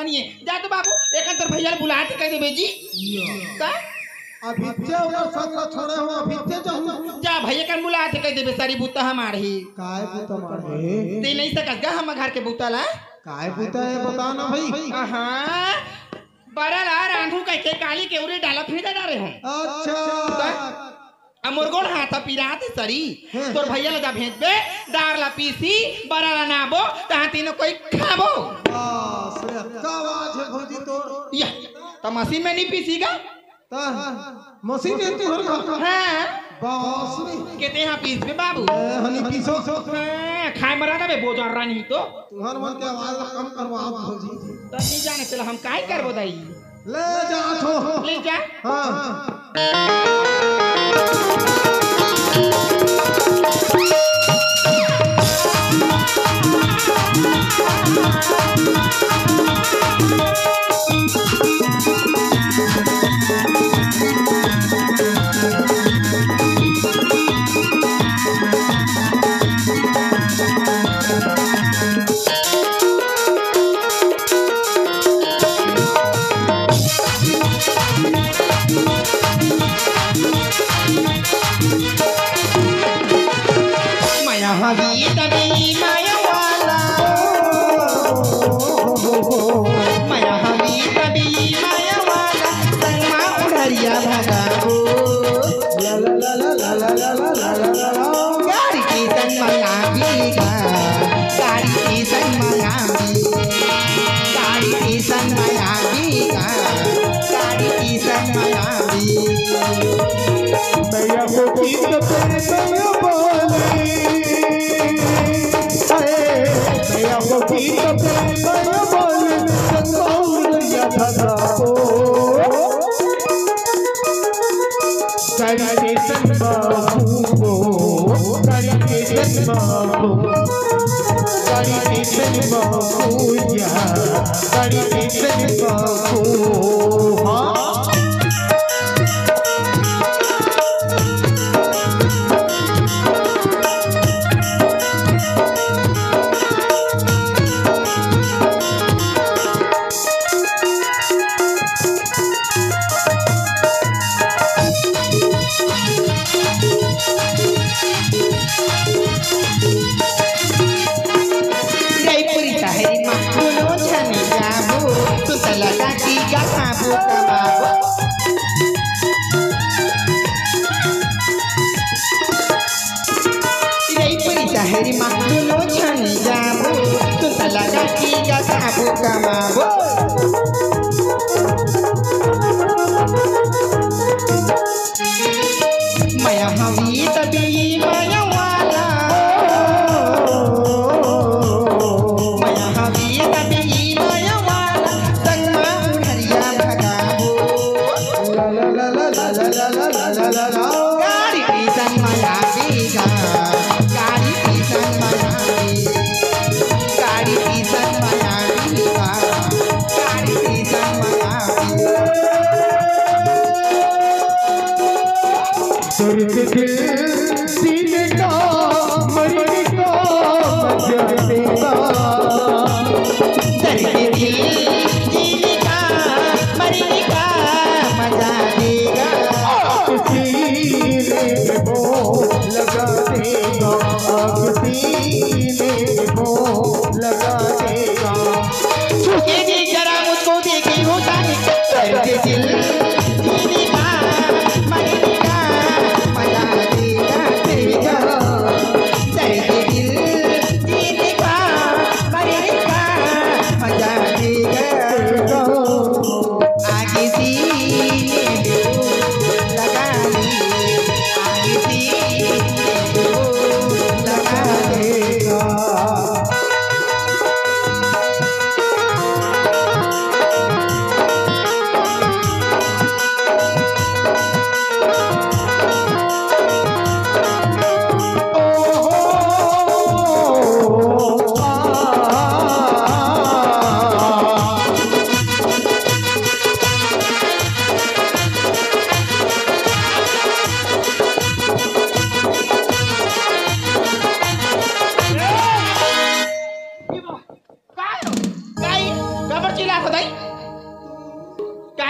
पता नहीं है। जा तो बाबू एक अंतर भैया बुला के कह देबे जी का अभित्य ओकर संग छोड़े हो अभित्य जाऊं जा भैया कर बुला के कह देबे सारी बूता हमार ही काय बूता मारे ते नहीं सकत गा हम घर के बूता ला काय बूता है बता ना भाई। हां बड़ा ला रांधू कह के काली के उरे डाला फिर डाले हैं। अच्छा अमरगोन हाथा पिराते सरी तोर भैया लगा भेज बे दार ला पीसी बड़ा ला नाबो तहां तीनों कोई खाबो बस रे का आवाज है भौजी तोर या त मशीन में नहीं पीसीगा ता मशीन में तू हर हां बस रे केते यहां पीस बे बाबू हनी पीसो खाए मरा ना बे बोझा रानी तो तुहर मन के आवाज कम करवा भौजी त नहीं जाने चला हम काहे करबो दाई ले जा थो ले जा हां गाड़ी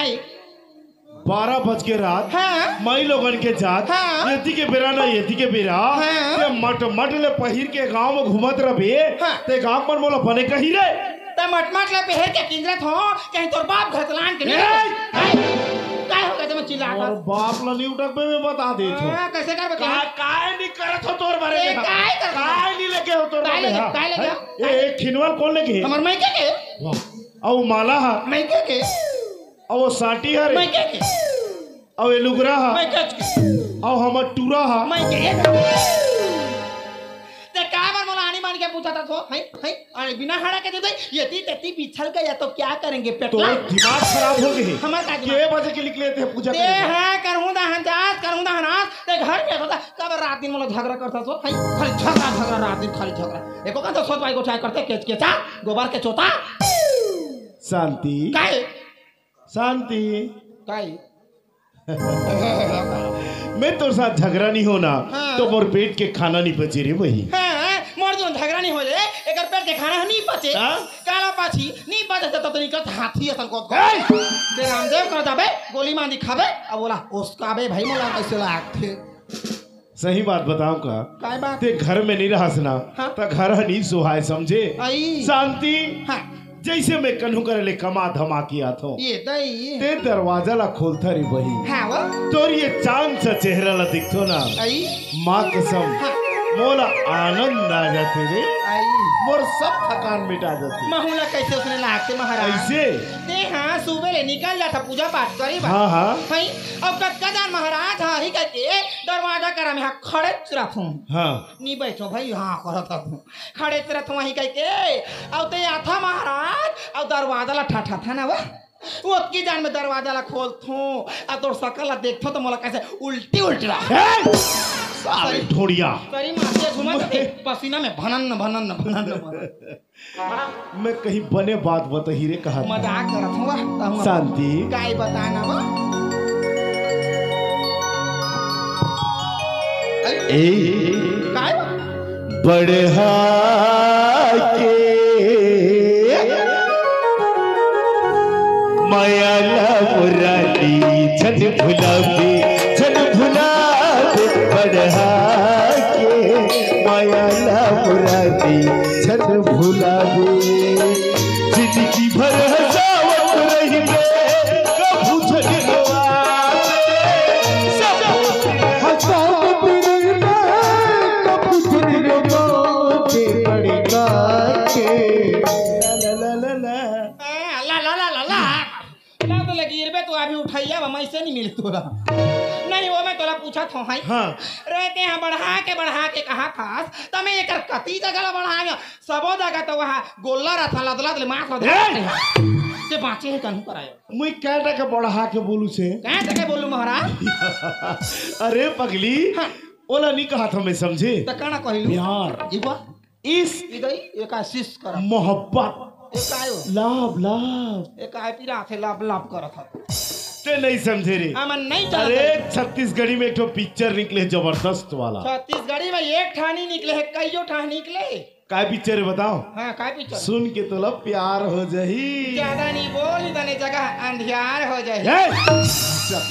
काहे 12 बज के रात हाँ। मई लोगन के जात हाँ। येती के बेरा ना येती के बेरा हाँ। ते मट मट ले पहिर के गांव में घूमत रहे हाँ। ते गांव पर मोला बने कही रे त मटमट ले पहर के किंजरत हो कहीं तोर बाप घतलान के नहीं काय हो गया तुम चिल्ला और कर बाप ला नहीं उठक में बता दे छो कैसे कर बता काय नहीं करत हो तोर बारे में काय कर काय नहीं लेके हो तोर काय बारे में काय लगे ए खिनवाल कौन लेके हमर मैं के औ माला हा मैं के औ साटी हा मैं रे के औ एलुगरा हा मैं के औ हमर टूरा हा मैं के ते काय बार मोला आनी मान के पूछा था तो है अरे बिना हड़ा के दे दे यति तति बिछल गया तो क्या करेंगे तो पेटला दिमाग खराब हो गए हमार का के बजे के निकले थे पूजा ते करने है करहूं दा हंजात करहूं दा हनास ते घर पे होता कब रात दिन मोला झगड़ा करता सो है खाली झगड़ा रात दिन खाली झगड़ा एको का तो सोच भाई को चाय करते केच केचा गोबर के चोता शांति काय शांति काय मैं तो साथ झगड़ा नहीं होना हाँ। तो मोर पेट के खाना नहीं बचे रे वही हां मोर जो झगड़ा नहीं हो जाए एकर पेट के खाना नहीं पचे हाँ? काला पाछी नहीं पचे तो निकल हाथी असन को ते रामदेव कर जाबे गोली मां दिखाबे अब बोला उसका बे भाई मोला कैसे लागथे सही बात बताऊं का काय बात ते घर में नहीं रहसना हाँ। तो घर नहीं सुहाय समझे आई शांति हां जैसे मैं कन्हू करे ले कमा धमा किया था ये दई ते दरवाजा ला खोलता रे वही हां वो तो ये चांद सा चेहरा ला दिखतो ना आई माँ कसम हाँ। मोला आनंद आ जाते रे आई मोर सब थकान मिटा जाती महूला कैसे उसने लागते महाराज ऐसे ते हाँ सुबह ले निकल जाता पूजा पाठ करी बा हाँ हाँ भाई अब कदान महाराज हाँ ही कहते दरवाजा करा में हाँ खड़े चुरत हूँ हाँ नहीं बैठो भाई हाँ करत हूँ खड़े चुरत हूँ वहीं कह के अब ते आता महाराज अब दरवाजा ला ठाठा था ना वो की जान में दरवाजा ला खोलत हूँ अब तो सकल ला देखो तो मोला कैसे उल्टी उल्टी सारे ढोड़िया सरी माथे घुमा पसीना में भनन भनन भनन मैं कहीं बने बात बताही रे कहा मजाक करत हूँ शांति काय बताना वो ए काय बढ़ा के माया मुरारी छन भुलावे बढ़ा के माया मुरारी छन भुलावे जिंदगी भर हसावत रही कभू झगड़वा हसावत रही कभू झगड़वा के पड़ेगा के ला ला ला ला तो लगी रे तो अभी उठाइया मैं से नहीं मिले तोरा नहीं वो मैं तोरा पूछा था हाँ रहते हैं बढ़ा के कहा खास तो मैं एक कती जगह बढ़ा गया सबो जगह तो वहाँ गोल्ला रहा था लदला दले मार ते बाँचे है कन्हू करायो मुई कैटा के बढ़ा के बोलू से कहाँ तक बोलू महाराज अरे पगली हाँ। ओला नहीं कहा था मैं समझे तो कहना कहलू प्यार इबा इस इदई एक आशीष कर मोहब्बत एक आयो लाभ लाभ एक आय पीरा थे लाभ लाभ करत था ते नहीं समझे रे हमन नहीं अरे चलत छत्तीसगढ़ी में एक तो पिक्चर निकले जबरदस्त वाला छत्तीसगढ़ी में एक ठानी निकले है कईयो ठान निकले काय पिक्चर है बताओ हाँ काय पिक्चर सुन के तो लब प्यार हो जाही ज्यादा नहीं बोल इतने जगह अंधियार हो जाए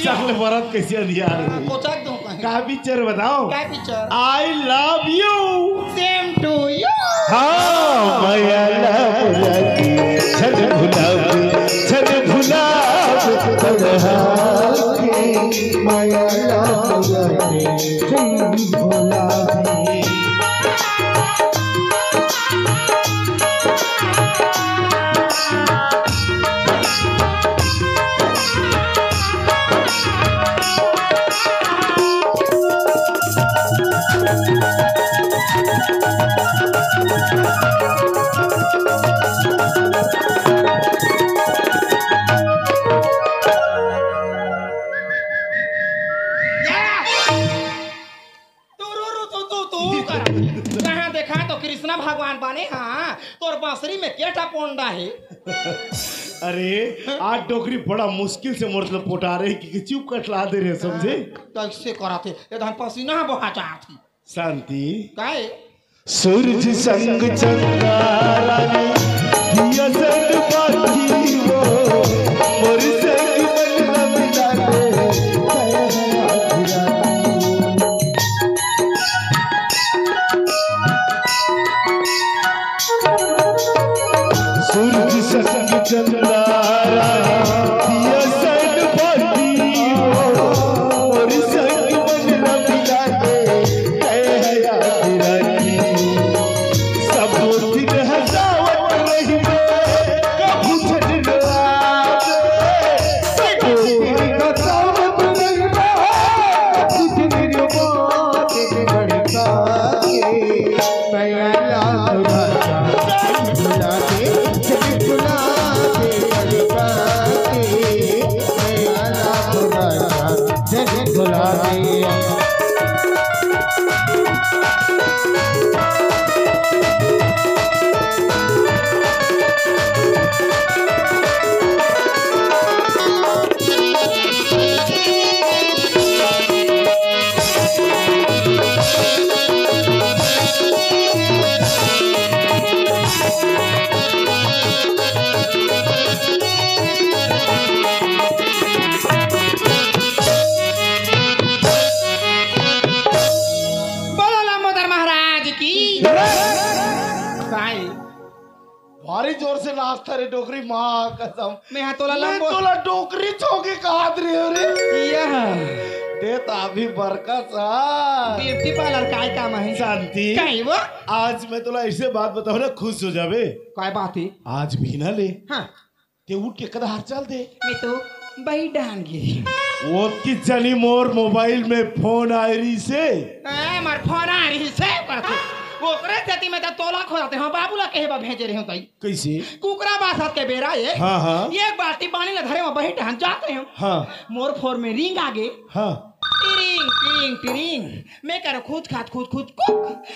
चल बरत कैसे अंधियार हुई कोचक दूं कहीं काय पिक्चर बताओ काय picture I love you same to you हाँ माया छन माया कहाँ देखा तो कृष्णा भगवान बने हाँ तोर बांसुरी में केटा पोंडा है अरे आज डोकरी बड़ा मुश्किल से मतलब पोटा रहे कि चुप कटला दे रहे समझे कैसे करा थे ये पसीना बहा चाहती शांति काहे सूरज संग चंद्रानी दिया संग बाती वो मोर संग लास्ट थारे डोकरी माँ कसम मैं हाँ तोला मैं लंबो तोला डोकरी छोके कहात रही हो रे यह देता अभी बरकत ब्यूटी पार्लर काय काम है शांति काय वो आज मैं तोला ऐसे बात बताऊं ना खुश हो जावे काय बात है आज भी ना ले हाँ ते उठ के कदा हार चल दे मैं तो बही डान गिरी वो की चली मोर मोबाइल में फोन आ रही से मार फोन आ रही से करते वो करे जाती में तो तोला खो जाते हाँ बाबूला कहे बा भेजे रहे हो ताई कैसे कुकरा बासात के बेरा ये हाँ एक बाल्टी पानी ले धरे में बही डान जाते हैं हाँ मोर फोर में रिंग आगे हाँ टिरिंग टिरिंग टिरिंग मैं करो खुद कुक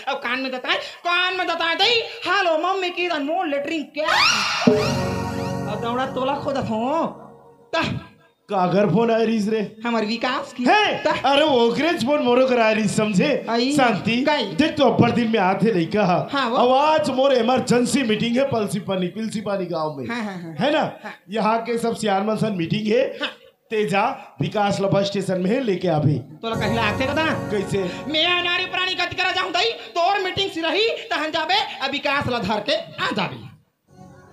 अब कान में बताए दई हेलो मम्मी की अनमोल लेटरिंग क्या अब दौड़ा तोला खोदत हो कागर फोन आ रही रे हमार विकास की है अरे वो ग्रेज फोन मोरो करा रही समझे आई। शांति काई। देख तो अपर दिन में आते नहीं कहा हाँ, वो। आवाज मोर इमरजेंसी मीटिंग है पिलसी पानी गांव में हाँ, हाँ, हाँ। है ना हाँ। यहाँ के सब सियारमन सन मीटिंग है हाँ। तेजा विकास ला बस स्टेशन में है लेके अभी तोला कहला आते कदा कैसे मैं नारी प्राणी गति करा जाऊं दई तोर मीटिंग से रही तहन जाबे अब विकास ला धर के आ जाबी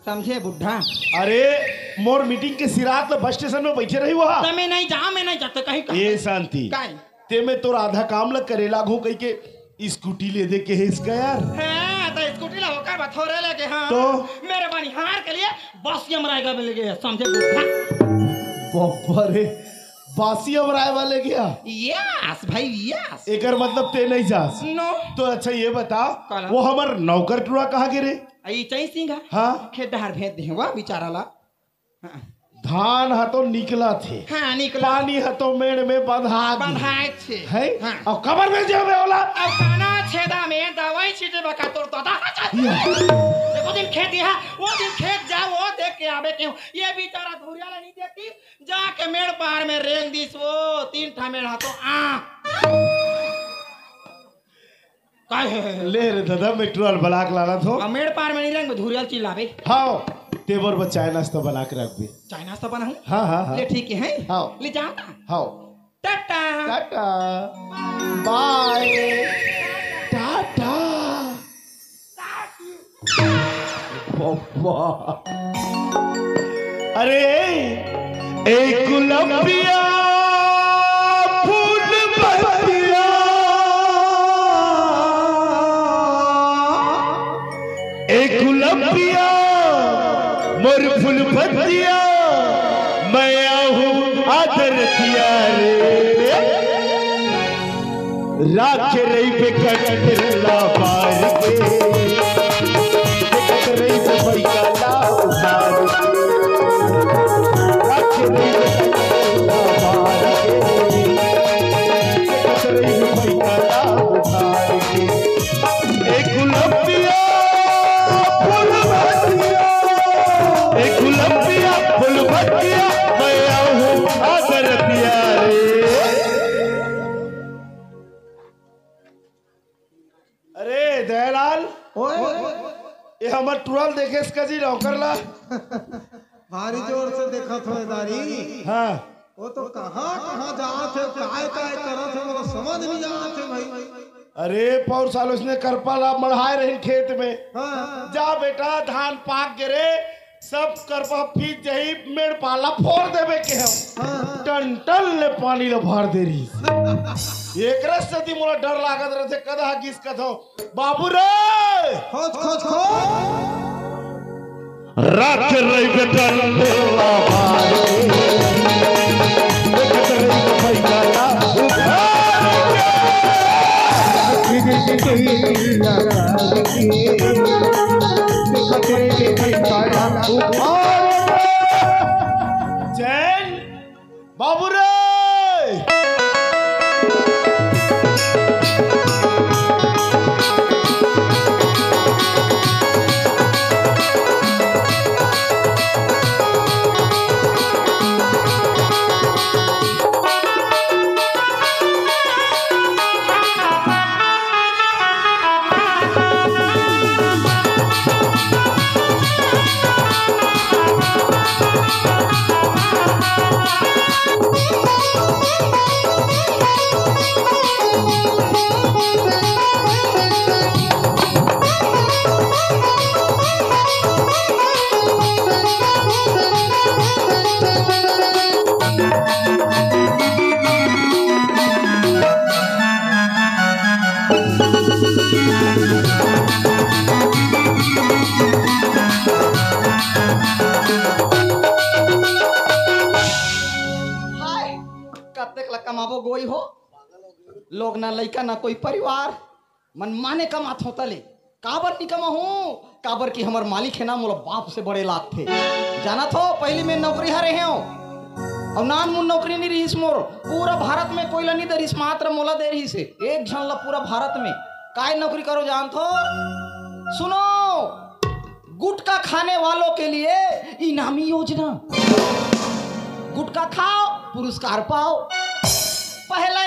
समझे बुढ़ा अरे मोर मीटिंग के सिरात ला बस स्टेशन में बैठे रही वहाँ तो मैं नहीं जाते कहीं ये शांति काई ते में तो आधा काम लग करे लागू कह के स्कूटी ले दे के है इसका यार हाँ तो स्कूटी ला होकर बथोरे लेके हाँ तो? मेरे बनिहार के लिए बस यमराएगा मिल गया समझे बुढ़ा बाबा रे बासी अमराय वाले गया यस भाई यस एकर मतलब ते नहीं जास नो तो अच्छा ये बता काला? वो हमर नौकर टुरा कहाँ गिरे आई चई सिंह हाँ खेत डहार भेज दे वा बेचारा ला हाँ, धान हतो निकला थे हाँ निकला पानी हतो मेड़ में बंधाए छे है हाँ। और कबर में जावे वाला अब खाना छेदा में दवाई छीटे बका तोर दादा देखो दिन खेत यहाँ वो दिन खेत जा वो देख के आवे क्यों ये बेचारा धुरिया ला नहीं देखती जाके मेड़ पार में रेंग दिस वो 3 ठा मेड़ हाथों काय है ले रे दादा मैं टुराल ब्लाक लाना थो अब मेड़ पार में नहीं रेंग धुरिया चिल्लावे हाँ तेवर बचाए नाश्ता बना के रख दे चाइना से बना हूँ हाँ हाँ हाँ ले ठीक है हाँ ले जाता हाँ टाटा टाटा बाय टाटा बाबा अरे एक गुलाबिया फूल बतिया एक गुलाबिया मोर फूल बतिया मैं आहूँ आदर किया रे राख रही पे कटला पार के देख रही पे पैसा ला उधार के राख रही पे कटला पार के देख रही पे पैसा ला उधार के एक गुलाबिया फूल भटिया एक गुलाबिया फूल भटिया मैं आहूँ आदर किया रे अरे दयालाल ये हमर टुरल देखे इसका जी नौकर ला भारी जोर से देखा थो दारी हाँ वो तो कहाँ जात है काय करत है मोला समझ नहीं जात है भाई अरे पौर साल उसने करपा मढ़ाए रहे खेत में हाँ जा बेटा धान पाक गिरे सब करपा फीट जही मेड़ पाला फोड़ देवे के हम हाँ टन टन ले पानी ले भर दे रही एक रस्ते मोला डर लागत रहे कदा किस कथो बाबू रे खोज राख रही बेटा ला मार के देख रही पैसा ला चैन बाबू रे कमाबो गोई हो लोग ना लइका ना कोई परिवार मन माने कमात होता ले काबर नहीं कमा हूँ काबर की हमर मालिक है ना मोला बाप से बड़े लात थे जाना थो पहले मैं नौकरी हरे हैं और नान मुन नौकरी नहीं रही मोर पूरा भारत में कोई नहीं दे रही मात्र मोला दे रही से एक झन ला पूरा भारत में काय नौकरी करो जान थो सुनो गुटखा खाने वालों के लिए इनामी योजना गुटखा खाओ पुरस्कार पाओ पहला